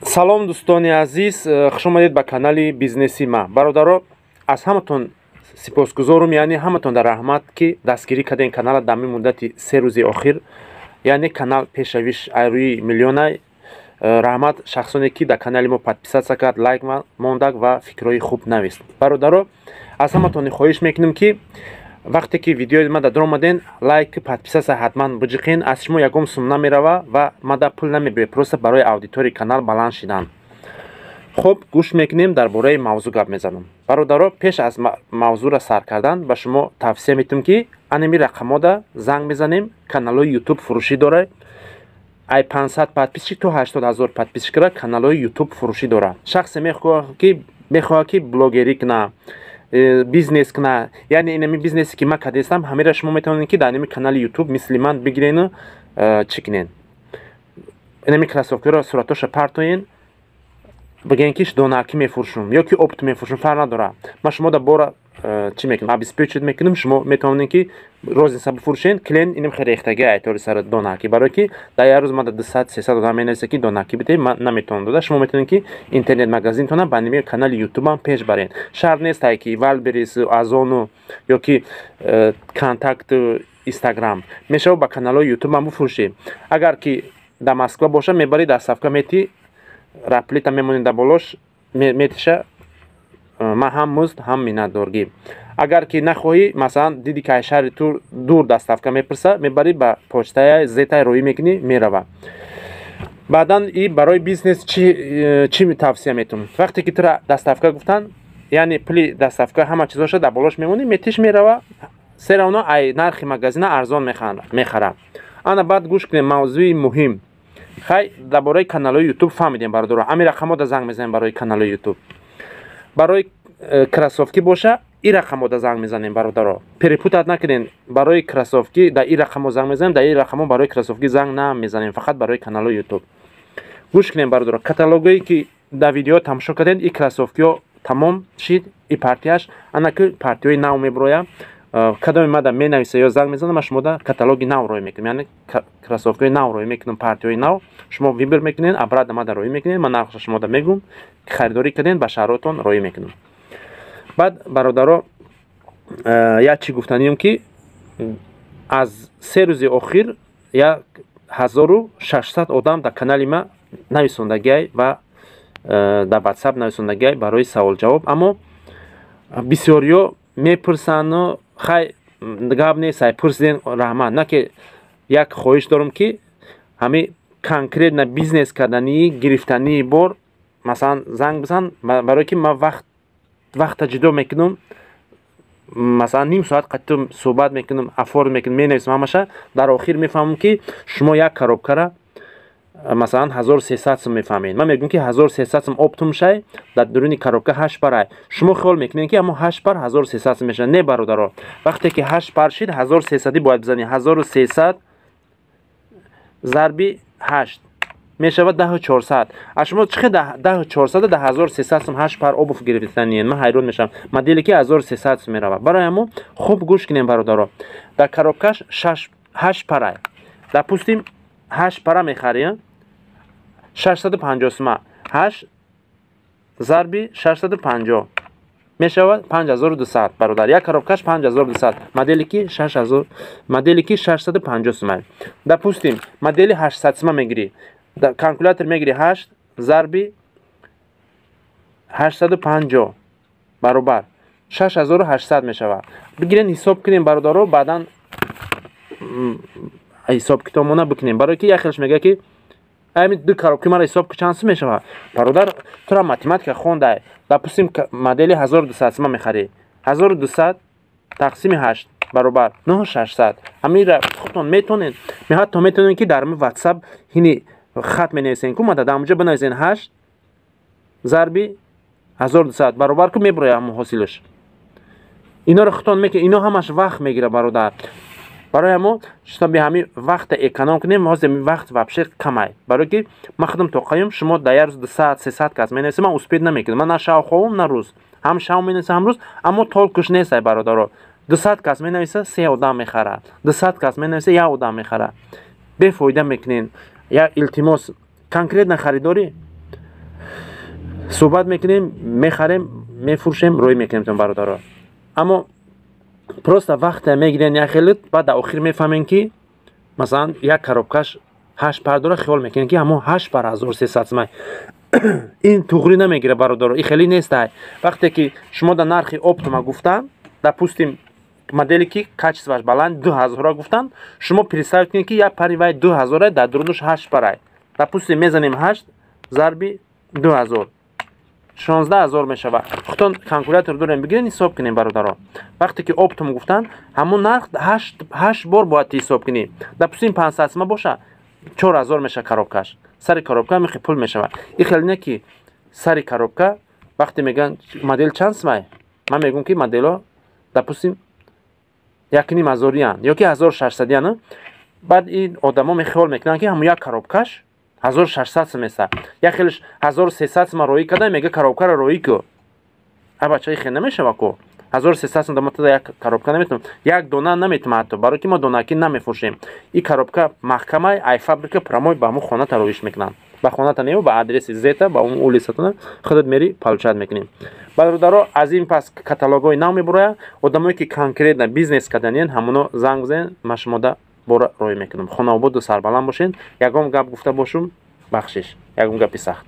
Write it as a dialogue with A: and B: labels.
A: салом дӯстони азиз, хуш омадед ба канали бизнеси ма. бародаро, аз ҳаматон сипосгузорум, яъне ҳаматон дар раҳмат ки дастгирӣ карден канала дар муддати 3 рӯзи охир. яъне канал пешавиш рӯи миллионай. раҳмат шахсоне ки дар канали мо подписатсия кард, лайк мондак ва фикрҳои хуб навист. бародаро, аз ҳаматони хоҳиш мекунем ки вақте ки видеои ма дар омаден, лайк, подписатсия ҳатман биҷиқин. аз шумо ягон сум намерава ва мада пул намебе, просто барои аудитории канал баланд шидан. хуб, гӯш мекунем, дар бораи мавзӯъ гап мезанам. бародаро, пеш аз мавзӯъро сар кардан ба шумо тавсия метавонам ки анеми рақамода занг мезанем. каналҳои ютуб фурӯшӣ дорад. ай 500 подписчик то 80 000 подписчикра каналҳои ютуб фурӯшӣ дорад. шахсе мехоҳад ки блогерӣ кунад, бизнес кунад, яъне инами бизнесе ки ман кардестам, ҳамеро шумо метавонед ки дар инами канали ютуб мисли ман бигирен чӣ кунед, инами кроссовкаро сураташо партоен, бигӯен ки донакӣ мефурӯшам ё ки опт мефурӯшам, фарқ надорад. ман шумо дар бора чӣ мекунам, обеспечивать мекунам. шумо метавонед ки розница бифурӯшен, клиент инам хеле рехтаги айтори сар донакӣ, барое ки дар як рӯз ман 200-300 одам менависа ки донакӣ бидем, ман наметавонам дода. шумо метавонед ки интернет магазинтона ба инами канали ютубам пеш барен. шарт нест ки валберис, азону ё ки контакт инстаграм мешава ба каналҳои ютубам бифурӯшед. агар ки дар Москва боша, мебарӣ дар сафка мети раплита мемонед дар болош, метиша ман ҳам музд ҳам миннатдоргӣ. агар ки нахоҳӣ, масалан диди ки шаҳри тур дур даставка мепирса, мебарӣ ба почтаи зетай роӣ мекунӣ, мерава. баъдан и барои бизнес чӣ тавсия метавонам. вақте ки тура даставка гуфтан, яъне пули даставка ҳама чизоша дар болош мемонӣ, метиш мерава, сера оно ай нархи магазина арзон мехара. ана баъд гӯш кунем мавзӯи муҳим. хай дар бораи каналҳои ютуб фаҳмидем бародаро. ами рақамода занг мезанем барои каналҳои ютуб. барои кроссовки боша, ин рақамода занг мезанем бародаро. перепутат накунед, барои кроссовки дар ин рақамо занг мезанем, дар ин рақамо барои кроссовки занг намезанем, фақат барои каналҳои ютуб. гӯш кунем бародаро. каталогое ки дар видео тамошо кардем, ин кроссовкиҳо тамом шид, ин партияш, ана ки партияҳои нав меброя. кадоми мада менависа ё занг мезанам, ман шумода каталоги нав роӣ мекунам, яъне кроссовкаи нав роӣ мекунам, партияҳои нав. шумо вибр мекунед, абрада мада роӣ мекунед, ман нархро шумода мегӯм, харидорӣ карден ба шаҳротон роӣ мекунам. баъд бародаро, як чӣ гуфтаниям ки аз 3 рӯзи охир 1600 одам дар канали ма нависондагиай ва дар WhatsApp нависондагиай барои савол-ҷавоб. аммо бисёриё мепурсанд, хай гап нест, ай пурсиден, раҳмат. на ки як хоҳиш дорам ки ҳами конкретна бизнес кардани гирифтани бор, масалан занг бизан, барое ки ман вақта ҷудо мекунам, масалан ним соат қатtum суҳбат мекунам, афорд мекунам, менависам ҳамаша. дар охир мефаҳмам ки шумо як коробкара масалан 1300 сум мефаҳмед. ман мегӯям ки 1300 сум оптум шай, дар дуруни коробка 8 парай. шумо хиёл мекунед ки аммо 8 пар 1300 сум мешавад. не бародаро, вақте ки 8 пар шид, 1300 бояд бизанед. 1300 зарби 8 мешавад 10400. а шумо чӣ 10400 дар 1300 сум 8 пар обув гирифтанед? ман ҳайрон мешавам. модели ки 1300 сум меравад. барои ҳамон хуб гӯш кунем бародаро. дар коробкаш 8 парай. допустим 8 пара мехарем, 650 сума. 8 зарби 650 мешавад 5200 бародар. як коробкаш 5200. модели ки 6000, модели ки 650 сума. допустим модели 800 сума мегирӣ. калькулятор мегирӣ 8 зарби 850 баробар 6800 мешавад. бигирен ҳисоб кунем бародаро, баъдан ҳисоб китобона бикунем. барое ки як хелш мега ки ами ду коробки мара ҳисоб ки чанд сум мешавад. бародар, тура математика хондай. допустим модели 1200 сума мехарӣ. 1200 тақсими 8 баробар 9600. ҳамира худтон метонед. ҳатто метонед ки дар WhatsApp ҳини хат менависен ку мада дар онҷо бинависен 8 зарби 1200 баробар ку меброя ҳамон ҳосилаш. иноро худтон мекунед. ино ҳамаш вақт мегира бародар. барои ҳамон штоби ҳами вақта эконом кунем, ҳозир вақт вообще камай. барое ки ман худам тоқаём, шумо дар як рӯз 200-300 кас менависед, ман успед намекунам. ман на шав ховам на рӯз, ҳам шав менависам ҳам рӯз, аммо толкуш нест ай бародаро. 200 кас менависа 3 одам мехарад, 200 кас менависа 1 одам мехарад. бефоида мекунен. як илтимос конкретна харидорӣ صحبت میکنیم، میخریم، میفروشیم، روی میکنیم تون برادرها. اما پروست وقت میگیرین یک خیلی بعد در آخر میفهمین که مثلا یک کاربکش 8 پر داره، خیال میکنین که اما 8 پر 1300 مای این توغری نمیگیره برادرها. این خیلی نیست. وقتی که شما در نرخ اپتوما گفتن در پوستیم مدلی که کачествоش баланд 2000 گفتن، شما پریسایت کنید که یک پری وای 2000 در درونش 8 پرای. در پوستیم میزنیم 8 ضرب 2000 16000 میشود. خودتون کالکولاتور دارین بگیرین حساب کنین برادرها. وقتی که اپتوم گفتن همون نرخ 8 بار باید حساب کنی. در پوستیم 500 ما باشه 4000 میشه کاربکش. سر کاربکا میخی پول میشود. این خیلی نه که سر کاربکا وقتی میگن مدل چند سمای، من میگم که مدل‌ها در پوستیم 1500 یا که 1600 بعد این آدما میخوال میکنن که همون یک کاربکش 1600 میشه. یک خیلیش 1300 ما روی کردن میگه کاربکا رو روی کو. بچه‌ای خیلی نمیشه واکو 1300 دامت یک کاربکا نمیتونم، یک دونه نمیتونم حتی، برای که ما دونکی نمیفروشیم. این کاربکا محکمه ای فابریکه پراموی با همون خانه ترویش میکنن. با خانه تا نیو با آدرس زیتا با اون اولیستون خودت میری پالچاد میکنیم. برادرها از این پس کاتالوگای نام میبره. آدمایی که کانکریت نه بیزنس کردنین همونو زنگ بزنین، ما شما دا برو روی میکنم. خانه آباد و سربلند باشین. یگام گپ گفته باشم بخشش، یگام گپی سخت.